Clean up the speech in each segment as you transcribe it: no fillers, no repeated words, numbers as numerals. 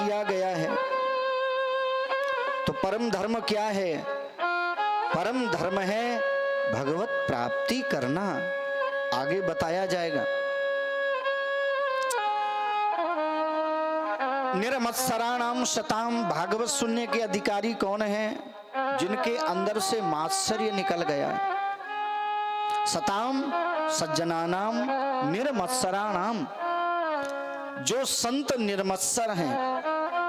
किया गया है। तो परम धर्म क्या है? परम धर्म है भगवत प्राप्ति करना। आगे बताया जाएगा। निरमत्सराणाम शताम, भागवत सुनने के अधिकारी कौन हैं? जिनके अंदर से मात्सर्य निकल गया है। सताम सज्जनानाम निरमत्सराणाम, जो संत निर्मत्सर हैं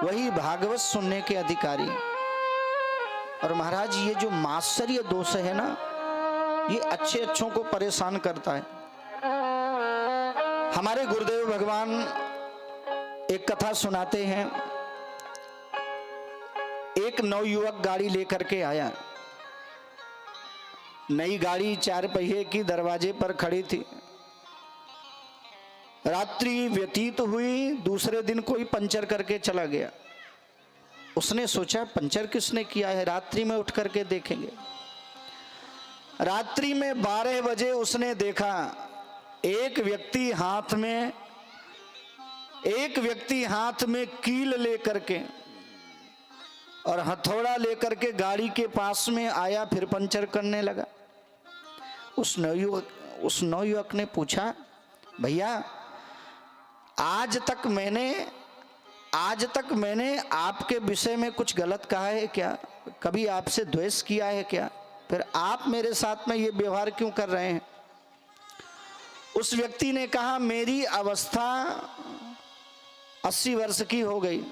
वही भागवत सुनने के अधिकारी। और महाराज ये जो मात्सर्य दोष है ना, ये अच्छे अच्छों को परेशान करता है। हमारे गुरुदेव भगवान एक कथा सुनाते हैं। एक नवयुवक गाड़ी लेकर के आया। नई गाड़ी 4 पहिए की दरवाजे पर खड़ी थी। रात्रि व्यतीत हुई, दूसरे दिन कोई पंचर करके चला गया। उसने सोचा पंचर किसने किया है, रात्रि में उठ करके देखेंगे। रात्रि में 12 बजे उसने देखा एक व्यक्ति हाथ में कील लेकर के और हथौड़ा लेकर के गाड़ी के पास में आया, फिर पंचर करने लगा। उस नवयुवक ने पूछा, भैया आज तक मैंने आपके विषय में कुछ गलत कहा है क्या? कभी आपसे द्वेष किया है क्या? फिर आप मेरे साथ में ये व्यवहार क्यों कर रहे हैं? उस व्यक्ति ने कहा, मेरी अवस्था 80 वर्ष की हो गई,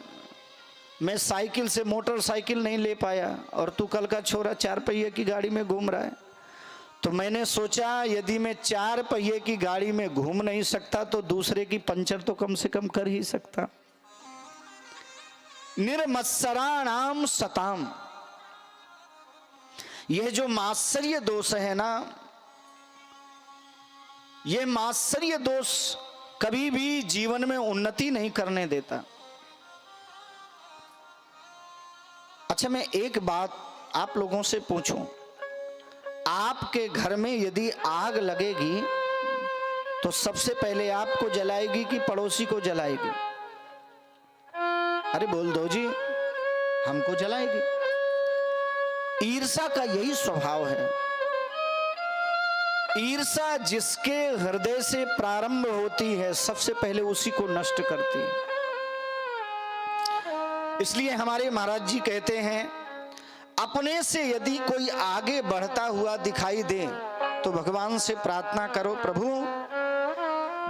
मैं साइकिल से मोटरसाइकिल नहीं ले पाया और तू कल का छोरा 4 पहिए की गाड़ी में घूम रहा है। तो मैंने सोचा यदि मैं 4 पहिए की गाड़ी में घूम नहीं सकता तो दूसरे की पंचर तो कम से कम कर ही सकता। निर्मत्सराणाम सताम, यह जो मात्सर्य दोष है ना, यह मात्सर्य दोष कभी भी जीवन में उन्नति नहीं करने देता। अच्छा, मैं एक बात आप लोगों से पूछूं, आपके घर में यदि आग लगेगी तो सबसे पहले आपको जलाएगी कि पड़ोसी को जलाएगी? अरे बोल दो जी, हमको जलाएगी। ईर्ष्या का यही स्वभाव है। ईर्ष्या जिसके हृदय से प्रारंभ होती है सबसे पहले उसी को नष्ट करती है। इसलिए हमारे महाराज जी कहते हैं, अपने से यदि कोई आगे बढ़ता हुआ दिखाई दे तो भगवान से प्रार्थना करो, प्रभु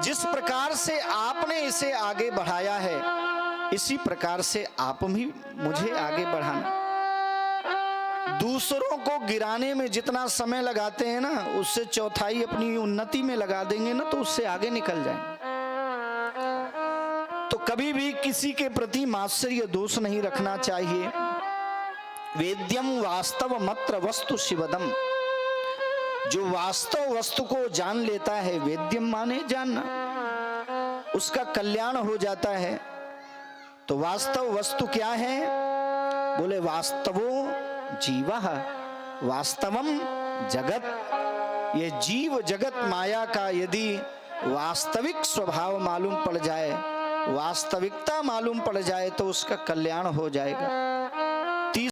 जिस प्रकार से आपने इसे आगे बढ़ाया है इसी प्रकार से आप भी मुझे आगे बढ़ाना। दूसरों को गिराने में जितना समय लगाते हैं ना, उससे चौथाई अपनी उन्नति में लगा देंगे ना, तो उससे आगे निकल जाएंगे। तो कभी भी किसी के प्रति मात्सर्य दोष नहीं रखना चाहिए। वेद्यम वास्तव मत्र वस्तु शिवदम, जो वास्तव वस्तु को जान लेता है, वेद्यम माने जानना, उसका कल्याण हो जाता है। तो वास्तव वस्तु क्या है? बोले वास्तवो जीवः वास्तवम जगत। ये जीव जगत माया का यदि वास्तविक स्वभाव मालूम पड़ जाए, वास्तविकता मालूम पड़ जाए तो उसका कल्याण हो जाएगा।